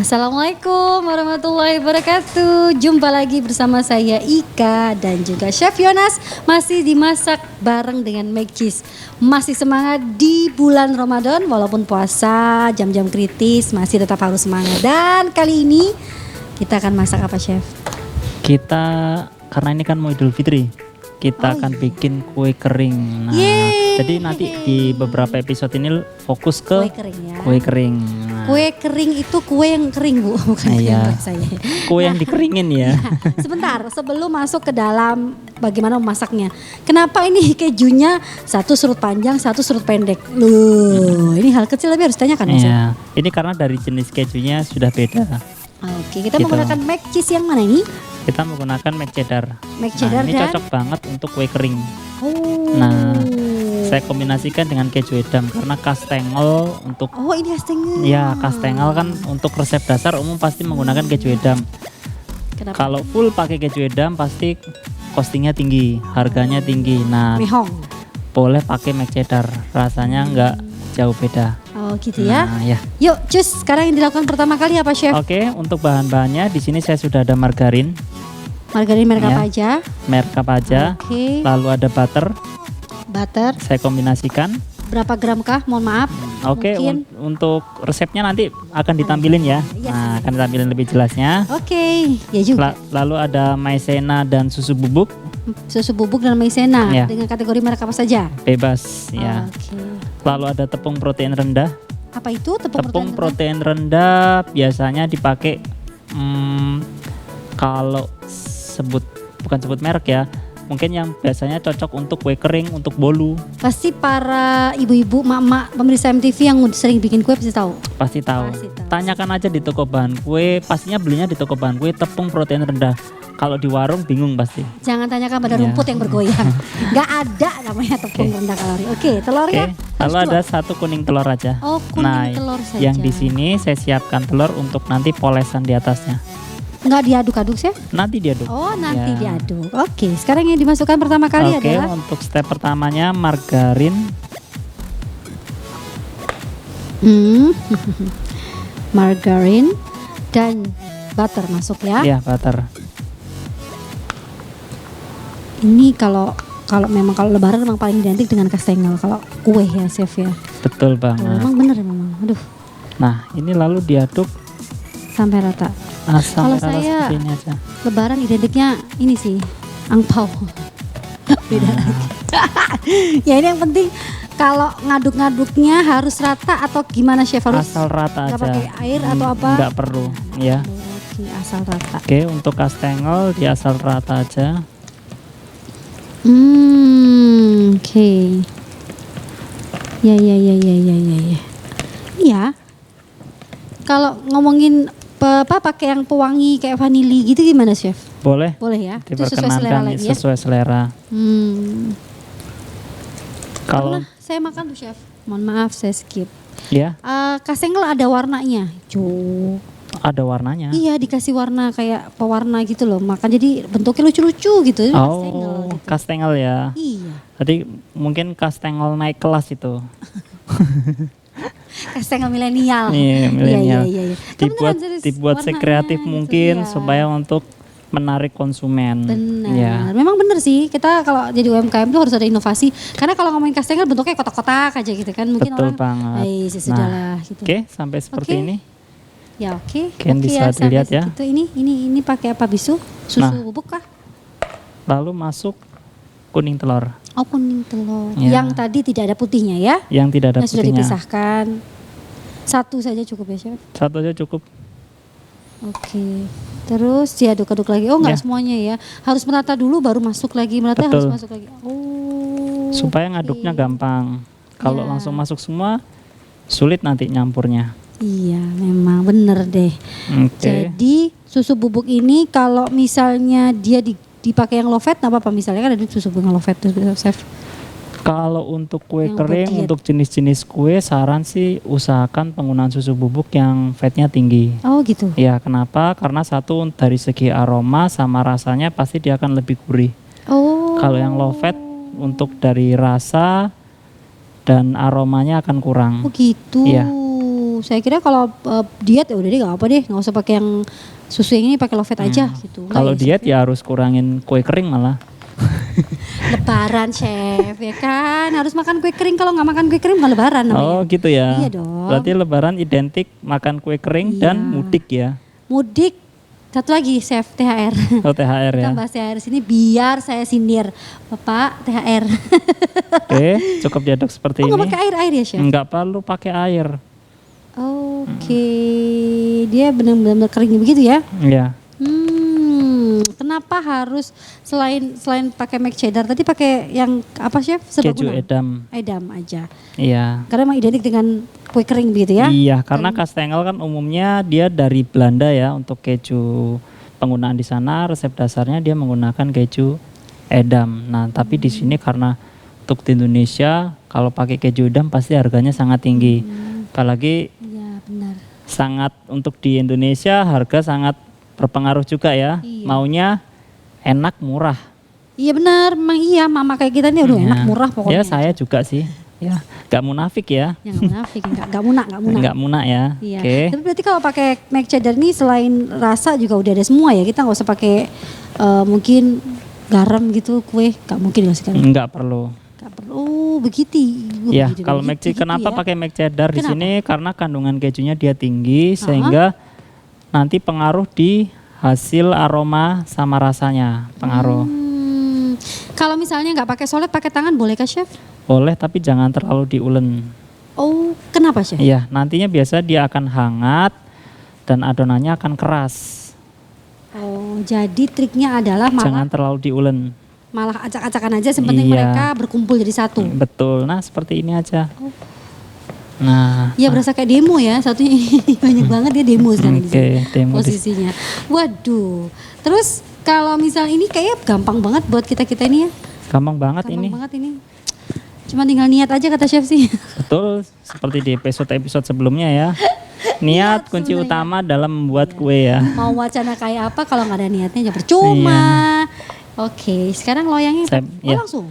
Assalamualaikum warahmatullahi wabarakatuh. Jumpa lagi bersama saya Ika dan juga Chef Yonas. Masih dimasak bareng dengan Make Cheese. Masih semangat di bulan Ramadan. Walaupun puasa, jam-jam kritis, masih tetap harus semangat. Dan kali ini kita akan masak apa, Chef? Kita, karena ini kan mau Idul Fitri, kita akan bikin kue kering. Nah, jadi nanti di beberapa episode ini fokus ke kue kering ya. Kue kering. Nah, kue kering itu kue yang kering, Bu, bukan kue yang saya. Kue yang dikeringin ya. Sebentar, sebelum masuk ke dalam bagaimana memasaknya. Kenapa ini kejunya satu surut panjang, satu surut pendek? Loh, ini hal kecil tapi harus tanyakan, Mas. Iya, ini karena dari jenis kejunya sudah beda. Oke, kita menggunakan Make Cheese yang mana ini? Kita menggunakan Make Cheddar. Make Cheddar nah, ini dan cocok banget untuk kue kering. Oh. Nah, saya kombinasikan dengan keju edam karena kastengel untuk ini kastengel. Ya, kastengel kan untuk resep dasar umum pasti menggunakan keju edam. Kenapa? Kalau full pakai keju edam pasti costingnya tinggi, harganya tinggi. Nah, mehong. boleh pakai Make Cheddar, rasanya nggak jauh beda. Oh gitu ya. Nah, ya. Yuk, cus. Sekarang yang dilakukan pertama kali apa, Chef? Oke, untuk bahan-bahannya di sini saya sudah ada margarin. Margarin merek Ya. apa aja? Merek apa aja. Oke. Lalu ada butter, Butter. saya kombinasikan. Berapa gram kah? Mohon maaf. Oke, Mungkin. untuk resepnya nanti akan ditampilin ya. Iya. Nah, akan ditampilin lebih jelasnya. Oke, ya juga. Lalu ada maizena dan susu bubuk, Susu bubuk dan maizena Ya. dengan kategori merek apa saja? bebas ya. Oke. Lalu ada tepung protein rendah. Apa itu Tepung protein rendah biasanya dipakai kalau bukan sebut merek ya. Mungkin yang biasanya cocok untuk kue kering, untuk bolu. Pasti para ibu-ibu, mak-mak pemirsa MTV yang sering bikin kue pasti tahu. Pasti tahu. Pasti tahu. Tanyakan aja di toko bahan kue, pastinya belinya di toko bahan kue tepung protein rendah. Kalau di warung bingung pasti. Jangan tanyakan pada Ya. rumput yang bergoyang. Nggak ada namanya tepung rendah kalori. Oke, telurnya. Lalu ada satu kuning telur aja. Oh, kuning telur saja. Yang di sini saya siapkan telur untuk nanti polesan di atasnya. Nggak diaduk-aduk, Chef? Nanti diaduk. Oh, nanti Ya. diaduk. Oke, sekarang yang dimasukkan pertama kali Oke, adalah untuk step pertamanya margarin. margarin dan butter masuk ya. Ya, butter. Ini kalau memang kalau lebaran memang paling identik dengan kastengel kalau kue ya, Chef ya. Betul Oh, banget. memang bener memang. Aduh, Nah, ini lalu diaduk sampai rata. sampai Kalau rata saya seperti ini aja. Lebaran identiknya ini sih, angpau. Beda lagi. Ya ini yang penting kalau ngaduk-ngaduknya harus rata atau gimana, Chef? Harus Asal rata nggak aja. pakai air atau apa? Nggak perlu, ya. Oke, asal rata. Oke, untuk kastengel di asal rata aja. Oke. Ya. Iya. Kalau ngomongin pakai yang pewangi kayak vanili gitu gimana, Chef? Boleh. Boleh ya? Itu sesuai selera Diperkenankan lagi ya? sesuai selera. Kalau Pernah saya makan tuh, Chef. Mohon maaf saya skip. ya Kastengel ada warnanya. Cuk. ada warnanya. Iya, dikasih warna kayak pewarna gitu loh. Makan jadi bentuknya lucu-lucu gitu. Ini kastengel Oh, gitu. kastengel ya. Iya. Tadi mungkin kastengel naik kelas itu. Kastengel milenial. Iya, milenial. Iya. Dibuat Kebetulan serius dibuat warnanya sekreatif gitu, mungkin iya. supaya untuk menarik konsumen. Benar. Ya. Memang benar sih. Kita kalau jadi UMKM tuh harus ada inovasi. Karena kalau ngomongin kastengel bentuknya kotak-kotak aja gitu kan. Mungkin Betul orang, banget. sudahlah gitu. Oke, sampai seperti Oke. ini. Ya oke. Mungkin bisa sampai dilihat ya. segitu. Ini pakai apa bisu? Susu Nah. bubuk kah? Lalu masuk kuning telur Oh, kuning telur. Ya. Yang tadi tidak ada putihnya ya? yang tidak ada Yang sudah putihnya. dipisahkan. Satu saja cukup ya, Chef? Satu aja cukup. Oke. Terus diaduk-aduk lagi. Oh, enggak Ya. semuanya ya. Harus merata dulu baru masuk lagi. Merata harus Betul. masuk lagi. Oh. Supaya oke. ngaduknya gampang. Kalau Ya. langsung masuk semua sulit nanti nyampurnya. Iya, memang bener deh. Oke. Jadi susu bubuk ini kalau misalnya dia dipakai yang low fat, nggak apa-apa, misalnya kan ada susu bubuk yang low fat tuh, Chef. Kalau untuk kue Yang kering, buat diet. untuk jenis-jenis kue, saran sih usahakan penggunaan susu bubuk yang fatnya tinggi. Oh gitu. Ya, kenapa? Karena satu dari segi aroma sama rasanya pasti dia akan lebih gurih. Oh. Kalau yang low fat untuk dari rasa dan aromanya akan kurang. Oh gitu. Iya. Saya kira kalau diet ya udah deh nggak apa deh, nggak usah pakai yang susu yang ini, pakai low fat aja gitu. Nggak Kalau ya, diet Chef? ya harus kurangin kue kering malah. Lebaran chef ya kan, harus makan kue kering. Kalau nggak makan kue kering bukan lebaran namanya. Oh gitu ya. Iya dong. Berarti lebaran identik makan kue kering dan Iya. mudik ya. Mudik, satu lagi chef THR. Oh THR ya. Kita bahas THR sini biar saya sindir Bapak THR. Oke, cukup diaduk seperti Oh nggak ini. pakai air ya chef? Enggak perlu pakai air. Oke, dia benar-benar kering begitu ya? Iya. Kenapa harus selain pakai mac cheddar tadi pakai yang apa chef? Keju Serbaguna? edam. Edam aja. Iya. Karena emang identik dengan kue kering begitu ya? Iya, karena kastengel kan umumnya dia dari Belanda ya. Untuk keju penggunaan di sana resep dasarnya dia menggunakan keju edam. Nah, tapi di sini karena untuk di Indonesia kalau pakai keju edam pasti harganya sangat tinggi. Apalagi Iya benar. sangat untuk di Indonesia harga sangat berpengaruh juga ya. Iya. Maunya enak murah. Iya benar, memang iya mama kayak kita nih udah enak Ya. murah pokoknya. Ya saya juga sih. Ya, nggak munafik ya. Ya nggak munafik, nggak munak. Nggak munak ya. Iya. Oke. Tapi berarti kalau pakai mac cheddar nih selain rasa juga udah ada semua ya. Kita nggak usah pakai mungkin garam gitu kue, nggak mungkin nggak sih garam. Nggak perlu. Nggak perlu. Oh begitu. Ya, Begitu, kalau begitu, McCheddar kenapa ya. pakai McCheddar di Kenapa? sini? Karena kandungan kejunya dia tinggi sehingga nanti pengaruh di hasil aroma sama rasanya pengaruh. Kalau misalnya nggak pakai solid, pakai tangan boleh kah chef? Boleh tapi jangan terlalu diulen. Oh kenapa chef? Iya, nantinya biasa dia akan hangat dan adonannya akan keras. Oh jadi triknya adalah Jangan terlalu diulen. malah acak-acakan aja, sepenting Iya. mereka berkumpul jadi satu. Betul. Nah, seperti ini aja. Nah, Ya berasa kayak demo ya, satunya banyak banget dia demo sekarang di oke, sini demo di- posisinya. Waduh. Terus kalau misal ini kayak gampang banget buat kita-kita ini ya. gampang banget Gampang ini. banget ini. Cuma tinggal niat aja kata chef sih. Betul, seperti di episode sebelumnya ya. Niat kunci sebenarnya. utama dalam membuat kue ya. Mau wacana kayak apa kalau nggak ada niatnya ya percuma. Oke, sekarang loyangnya Ya. langsung.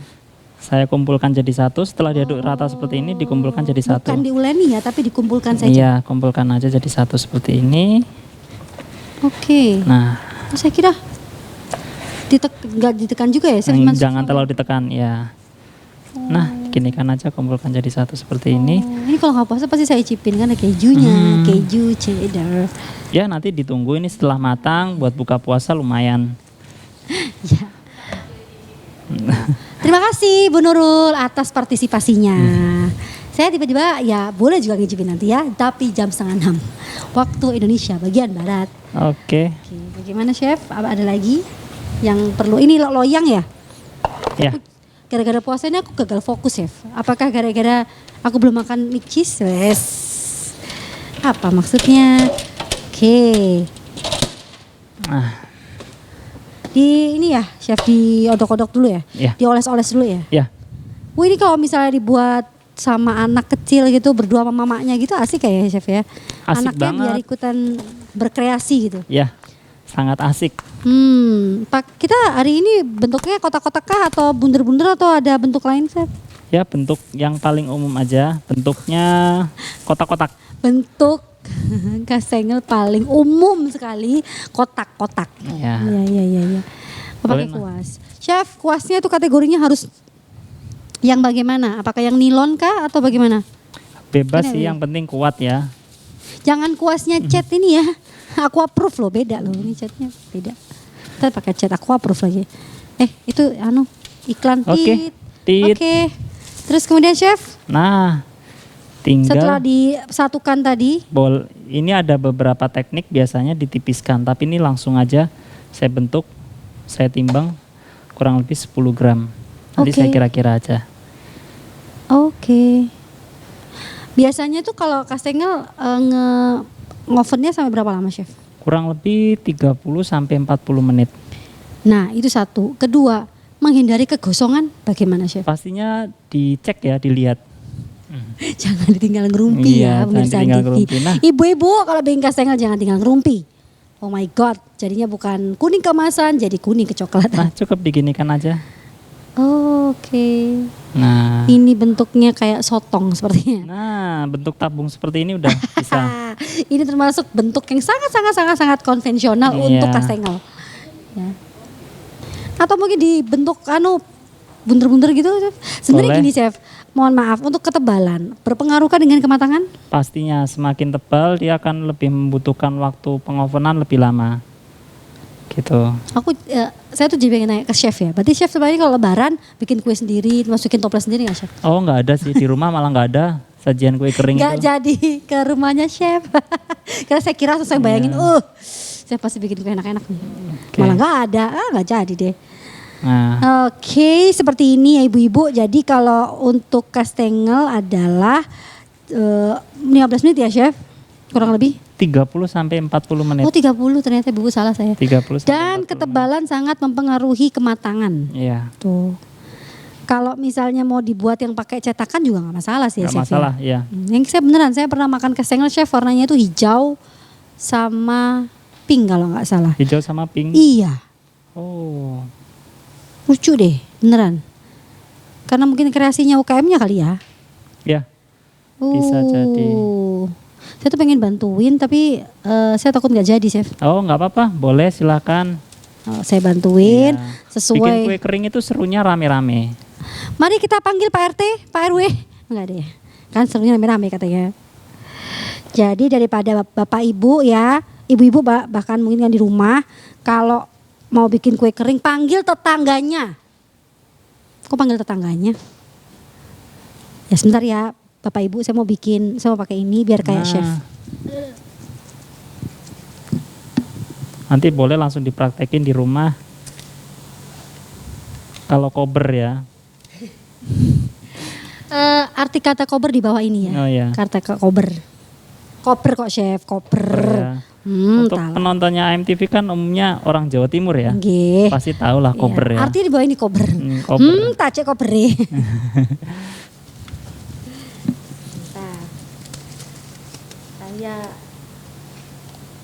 Saya kumpulkan jadi satu, setelah diaduk rata seperti ini dikumpulkan jadi satu. Bukan diuleni ya, tapi dikumpulkan saja. Iya, kumpulkan aja jadi satu seperti ini. Oke. Nah, Saya kira nggak ditekan juga ya. Chef? Cuma jangan terlalu ditekan ya. Nah, ginikan aja kumpulkan jadi satu seperti ini. Ini kalau nggak puasa pasti saya cipin kan ada kejunya, keju cheddar. Ya, nanti ditunggu ini setelah matang buat buka puasa lumayan. Ya. Terima kasih Bu Nurul atas partisipasinya. Saya tiba-tiba ya boleh juga ngicipin nanti ya, tapi jam 5:30 waktu Indonesia bagian barat. Oke. Oke, bagaimana chef? Ada lagi yang perlu? Ini loyang ya? Ya, Gara-gara puasa ini aku gagal fokus chef. Apakah gara-gara aku belum makan mix cheese? Wes. Apa maksudnya? Oke. nah, Di ini ya, chef diodok-odok dulu ya? Ya. Dioles-oles dulu ya? ya. Wah ini kalau misalnya dibuat sama anak kecil gitu berdua sama mamanya gitu asik kayak chef ya? Asik Anaknya biar banget. ikutan berkreasi gitu. Ya, sangat asik. Pak kita hari ini bentuknya kotak-kotak kah atau bunder-bunder atau ada bentuk lain chef? Ya, bentuk yang paling umum aja. Bentuknya kotak-kotak. Bentuk kastengel paling umum sekali kotak-kotak. Ya. Iya. Pakai Boleh, Ma. kuas. Chef, kuasnya itu kategorinya harus yang bagaimana? Apakah yang nilon kah atau bagaimana? Bebas Ini, sih, ini. yang penting kuat ya. Jangan kuasnya cat ini ya. Aquaproof loh, beda loh. Ini catnya beda. Kita pakai cat aquaproof lagi. Itu iklan Oke, tit. tit. Oke. Terus kemudian chef, Nah, tinggal setelah disatukan tadi, ini ada beberapa teknik biasanya ditipiskan, tapi ini langsung aja saya bentuk, saya timbang kurang lebih 10 gram. Nanti Oke. saya kira-kira aja. oke. Biasanya tuh kalau kastengel ngovennya sampai berapa lama chef? Kurang lebih 30 sampai 40 menit. Nah itu satu. Kedua, menghindari kegosongan bagaimana chef? Pastinya dicek ya, dilihat. Jangan ditinggal ngerumpi Iya, ya jangan pemirsa ditinggal Anditi. ngerumpi. Nah. Ibu-ibu kalau bikin kastengel jangan tinggal ngerumpi. Oh my god, jadinya bukan kuning keemasan jadi kuning kecoklatan. Nah, cukup diginikan aja. Oke. Nah, Ini bentuknya kayak sotong sepertinya. nah bentuk tabung seperti ini udah bisa. Ini termasuk bentuk yang sangat konvensional Iya. untuk kastengel. Ya. Atau mungkin dibentuk bunder-bunder gitu, Chef. Sebenarnya Boleh. gini, Chef. Mohon maaf, untuk ketebalan berpengaruh dengan kematangan? Pastinya semakin tebal dia akan lebih membutuhkan waktu pengovenan lebih lama. Gitu. Saya tuh jadi pengen nanya ke chef ya. Berarti chef sebenarnya kalau lebaran bikin kue sendiri, masukin toples sendiri nggak chef? Oh nggak ada sih di rumah, malah nggak ada sajian kue kering Nggak itu. jadi ke rumahnya chef. Karena saya kira sesuai bayangin, Iya. saya pasti bikin kue enak-enak nih. Oke. Malah nggak ada, nggak jadi deh. Nah, Oke, seperti ini ya ibu-ibu. Jadi kalau untuk kastengel adalah 15 menit ya chef? Kurang lebih? 30 sampai 40 menit. Oh 30 ternyata ibu salah saya. 30 sampai Dan 40 ketebalan sangat mempengaruhi kematangan. menit. Iya, Tuh. Kalau misalnya mau dibuat yang pakai cetakan juga nggak masalah sih ya nggak chef. masalah, Ya? ya. Yang saya beneran, saya pernah makan kastengel chef warnanya itu hijau sama pink kalau nggak salah. Hijau sama pink. Iya, Oh, lucu deh, beneran. Karena mungkin kreasinya UKM-nya kali ya. ya. Bisa jadi. Saya tuh pengen bantuin tapi saya takut nggak jadi chef. Oh, nggak apa-apa, boleh silakan. Saya bantuin Iya. Bikin sesuai. kue kering itu serunya rame-rame. Mari kita panggil Pak RT, Pak RW. Enggak deh. Kan serunya rame-rame katanya. Jadi daripada Bapak Ibu ya, ibu-ibu bahkan mungkin yang di rumah, kalau mau bikin kue kering panggil tetangganya. Kok panggil tetangganya? Ya sebentar ya, Bapak Ibu saya mau pakai ini biar kayak Nah, chef. Nanti boleh langsung dipraktekin di rumah. Kalau kober ya. Arti kata kober di bawah ini ya. Oh ya. Kata kober. Koper kok chef, koper. Kober ya. Untuk Tahu. penontonnya AMTV kan umumnya orang Jawa Timur ya. Nggih. Pasti tahu lah kober ya. Artinya di bawah ini kober. Kober. Tacek kobere. Nah,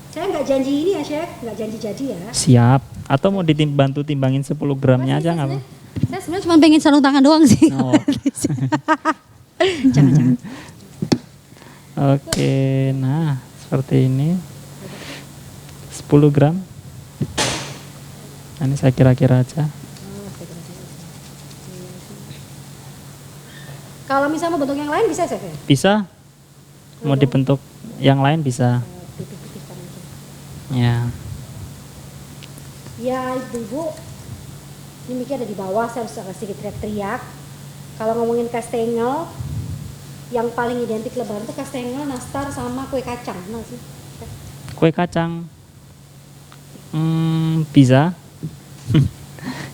saya nggak janji ini ya chef, nggak janji jadi ya. Siap. Atau mau bantu timbangin 10 gramnya aja nggak apa? Saya sebenarnya cuma pengen sarung tangan doang sih. Oh. Jangan. Oke, nah seperti ini 10 gram. Nah, ini saya kira-kira aja. Kalau misalnya mau bentuk yang lain bisa chef ya? Bisa? Mau dibentuk yang lain bisa. Tipis-tipiskan aja. Ya. Ya ibu-ibu, ini mic ada di bawah, saya harus agak sedikit teriak-teriak. Kalau ngomongin kastengel, yang paling identik lebaran itu kastengel, nastar, sama kue kacang. Nah sih. Kue kacang. Bisa.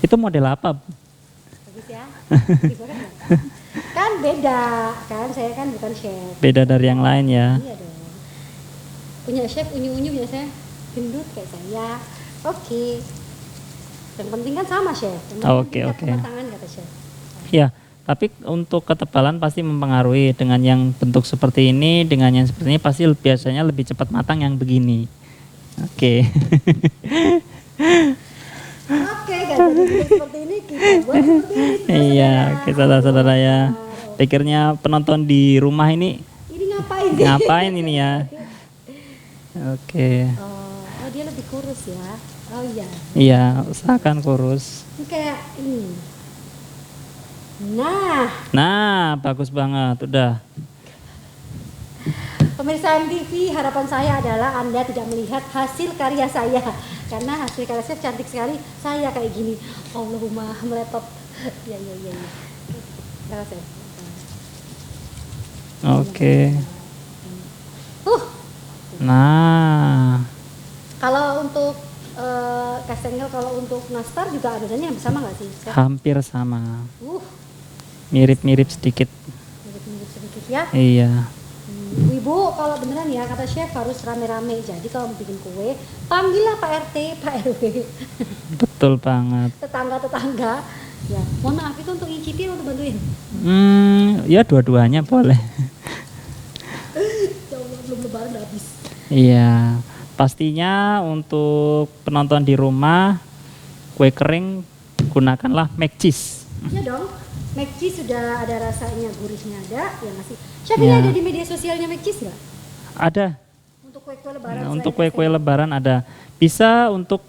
Itu model apa? Bagus ya. Bisa kan? Kan beda, kan saya kan bukan chef. Beda dari yang lain ya. Iya dong. Punya chef unyu-unyu biasanya gendut kayak saya. Oke. Yang penting kan sama chef. Yang penting Oke, tingkat oke. kematangan kata chef. Ya, tapi untuk ketebalan pasti mempengaruhi. Dengan yang bentuk seperti ini, dengan yang seperti ini pasti biasanya lebih cepat matang yang begini. Oke. Oke, kan jadi bentuk seperti ini kita buat seperti ini. Iya, oke saudara-saudara ya. Pikirnya penonton di rumah ini Ini ngapain sih? ngapain ini ya? Oke. Oh, dia lebih kurus ya. Oh iya. Iya, usahakan kurus. Ini kayak ini. Nah, Nah, bagus banget. Udah. pemirsa MTV, harapan saya adalah Anda tidak melihat hasil karya saya. Karena hasil karya saya cantik sekali. Saya kayak gini. Allahumma meletot. Ya. Terima kasih. Oke. Nah, Kalau untuk kastengel, kalau untuk nastar juga adonannya sama nggak sih? hampir sama. Mirip Mirip-mirip sedikit. sedikit ya. Iya. Ibu, kalau beneran ya kata chef harus rame-rame. Jadi kalau mau bikin kue, panggillah Pak RT, Pak RW, Betul banget. tetangga-tetangga. Ya, mohon maaf itu untuk nyicipin untuk bantuin. Ya dua-duanya boleh. Ya Allah, belum lebaran udah habis. Iya. Pastinya untuk penonton di rumah, kue kering gunakanlah mac cheese. Ya dong. Mac cheese sudah ada rasanya, gurihnya ada, ya nggak sih? Chef ini ada di media sosialnya Mac cheese nggak? Ada. Untuk kue-kue lebaran. Nah, untuk kue-kue lebaran ada. Bisa untuk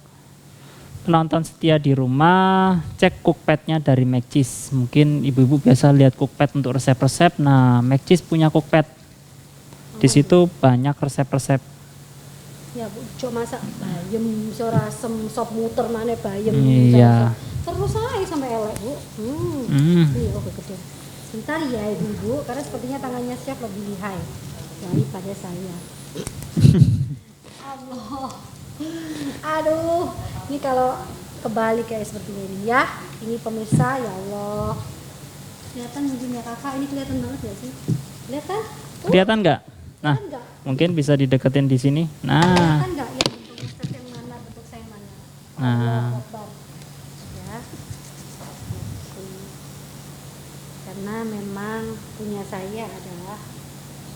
penonton setia di rumah cek cookpadnya dari Mac cheese. Mungkin ibu-ibu biasa lihat cookpad untuk resep-resep. Nah, Mac cheese punya cookpad. Di situ banyak resep-resep. Ya Bu, coba masak bayam, sorasem, sop muter mana bayam. Iya. Terus aja sampai elek Bu. Iya, oke gede. Sebentar ya ibu-ibu, karena sepertinya tangannya chef lebih lihai daripada saya. Allah. Aduh, ini kalau kebalik kayak seperti ini ya. Ini pemirsa, ya Allah. Kelihatan ujungnya kakak, ini kelihatan banget ya sih? Kelihatan? Kelihatan nggak? Nah, Kelihatan nggak? mungkin bisa dideketin di sini. Nah, Kelihatan nggak ya bentuk chef yang mana, bentuk saya mana? Nah. Allah Akbar. Ya. Oke. Karena memang punya saya adalah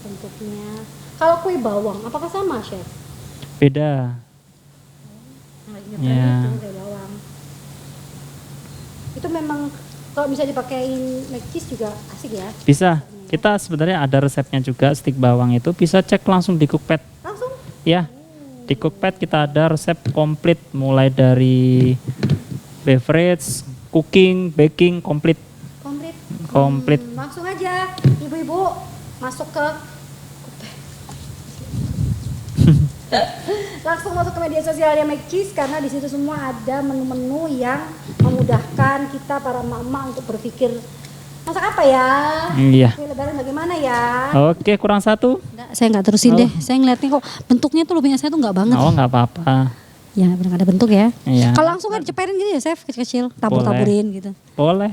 bentuknya. Kalau kue bawang, apakah sama chef? beda. Ya. Itu kue bawang. Itu memang kalau bisa dipakein mac cheese juga asik ya. Bisa. Kita sebenarnya ada resepnya juga stick bawang itu bisa cek langsung di cookpad. Langsung? Ya. Di cookpad kita ada resep komplit mulai dari beverage, cooking, baking komplit. Komplit. Langsung aja ibu-ibu masuk ke langsung masuk ke media sosialnya Mac Cheese karena di situ semua ada menu-menu yang memudahkan kita para emak-emak untuk berpikir masak apa ya? Iya. Kue lebaran bagaimana ya? Oke, kurang satu. Nggak, saya nggak terusin deh. Saya ngeliatnya kok bentuknya tuh lebihnya saya tuh nggak banget. Oh, nggak apa-apa. Ya benar ada bentuk ya. Iya. Kalau langsung kan diceperin gitu ya, chef kecil-kecil, tabur-taburin gitu. Boleh.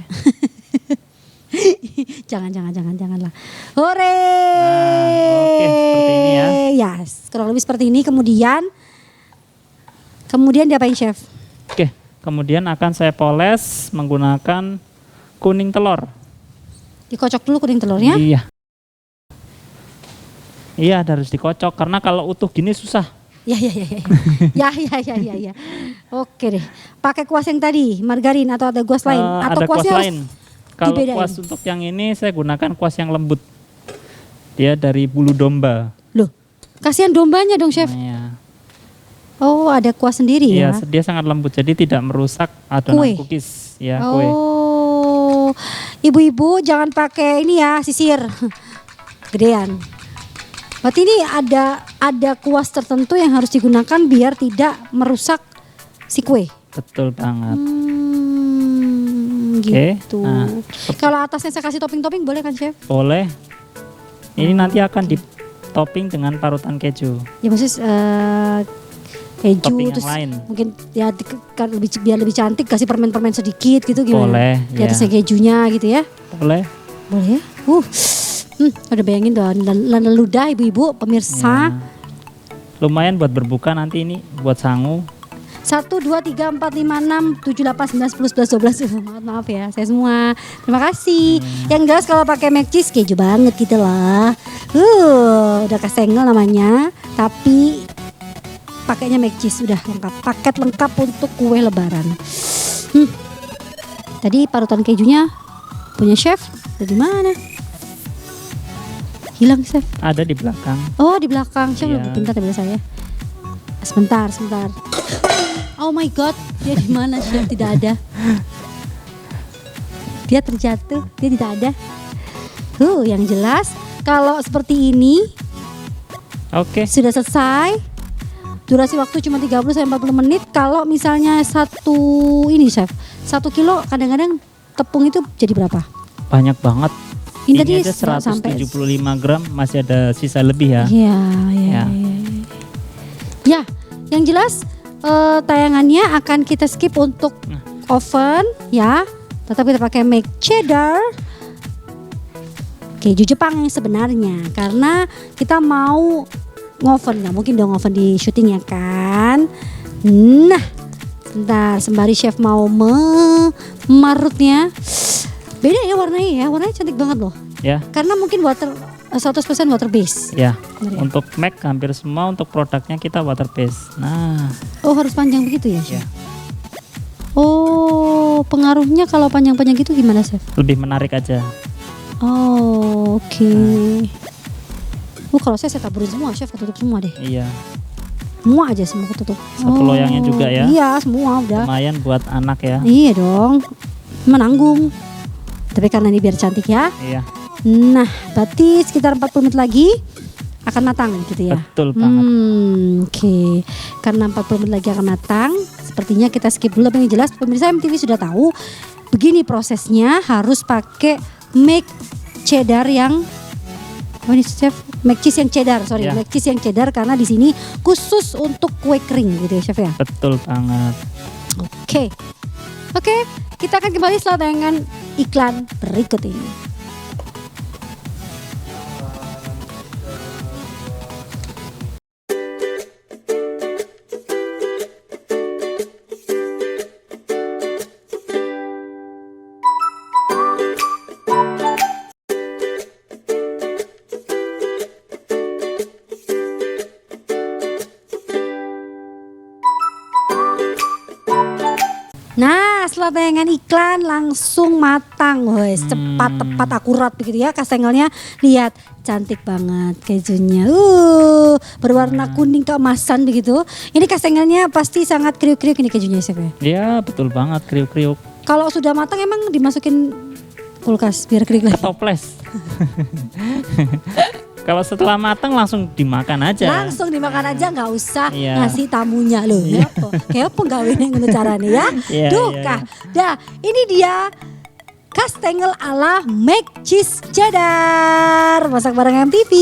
janganlah. Hore. Nah, oke, seperti ini ya. Yes, kurang lebih seperti ini. Kemudian diapain chef? Oke, kemudian akan saya poles menggunakan kuning telur. Dikocok dulu kuning telurnya. Iya. Iya, harus dikocok karena kalau utuh gini susah. Ya. Ya. Oke deh. Pakai kuas yang tadi, margarin atau ada kuas lain? Atau ada kuasnya kuas harus lain. Kalau dibedain? kuas untuk yang ini saya gunakan kuas yang lembut. Dia dari bulu domba. Loh, kasihan dombanya dong chef. Iya. Oh, ada kuas sendiri ya? Iya, dia sangat lembut jadi tidak merusak adonan cookies. Ya, kue. Oh, ibu-ibu jangan pakai ini ya, sisir. Gedean. Berarti ini ada kuas tertentu yang harus digunakan biar tidak merusak si kue. Betul banget. Gitu. Nah, kalau atasnya saya kasih topping-topping boleh kan chef? boleh. Ini nanti akan ditopping dengan parutan keju. Ya maksudnya keju Topping yang terus lain. mungkin ya biar lebih cantik kasih permen-permen sedikit gitu gimana? Boleh, Di atasnya kejunya gitu ya? Boleh. Boleh ya? Udah bayangin dong, ludah ibu-ibu pemirsa. Ya. Lumayan buat berbuka nanti ini buat sangu. 1, 2, 3, 4, 5, 6, 7, 8, 9, 10, 11, 12 maaf ya saya semua terima kasih. Yang jelas kalau pakai mac cheese keju banget gitu lah. Udah kesenggol namanya tapi pakainya mac cheese udah lengkap, paket lengkap untuk kue lebaran. Tadi parutan kejunya punya chef dari mana? Hilang chef. Ada di belakang. Oh di belakang, chef Iya. lebih pintar daripada saya. Sebentar. Oh my god, dia di mana? Chef tidak ada. Dia terjatuh, dia tidak ada. Yang jelas kalau seperti ini Oke. sudah selesai. Durasi waktu cuma 30 sampai 40 menit. Kalau misalnya ini chef, 1 kilo kadang-kadang tepung itu jadi berapa? Banyak banget. Ini Ini tadi ada sampai 175 gram, masih ada sisa lebih ya. Iya. Ya, yang jelas tayangannya akan kita skip untuk oven ya. Tetap kita pakai make cheddar. Keju Jepang yang sebenarnya karena kita mau ngoven, nggak mungkin dong ngoven di syuting ya kan. Nah, sebentar sembari chef mau memarutnya. Beda ya warnanya cantik banget loh. Ya. Karena mungkin 100% water base. Ya. Benar ya? Untuk Mac hampir semua untuk produknya kita water based. Nah, Oh harus panjang begitu ya? ya. Oh Oh, pengaruhnya kalau panjang-panjang gitu gimana, Chef? Lebih menarik aja. Oh, oke. Kalau saya taburin semua, Chef, tutup semua deh. Iya. Semua aja semua ketutup. Satu loyangnya juga ya. Iya, semua udah. Lumayan buat anak ya. Iya dong. Menanggung. Tapi karena ini biar cantik ya. Iya. Nah, berarti sekitar 40 menit lagi akan matang gitu ya. Betul banget. Oke. Karena 40 menit lagi akan matang, sepertinya kita skip dulu. Tapi yang jelas pemirsa MTV sudah tahu begini prosesnya, harus pakai make cheddar yang Chef, mac cheese yang cheddar, Ya. mac cheese yang cheddar karena di sini khusus untuk kue kering gitu ya, Chef ya. Betul banget. Oke, kita akan kembali setelah tayangan iklan berikut ini. Nah, setelah tayangan iklan langsung matang, wes cepat, tepat, akurat begitu ya. Kastengelnya lihat cantik banget kejunya, berwarna kuning keemasan begitu. Ini kastengelnya pasti sangat kriuk-kriuk ini kejunya, Chef ya. Ya betul banget, kriuk-kriuk. Kalau sudah matang emang dimasukin kulkas biar kriuk lagi. Toples. Kalau setelah matang langsung dimakan aja. Langsung dimakan aja, nggak usah Iya. ngasih tamunya loh. Ya, kayak penggawin yang ngono carane ya. Iya, Duh, iya, Kak. Dah, ini dia kastengel ala mac cheese cheddar. Masak bareng MTV.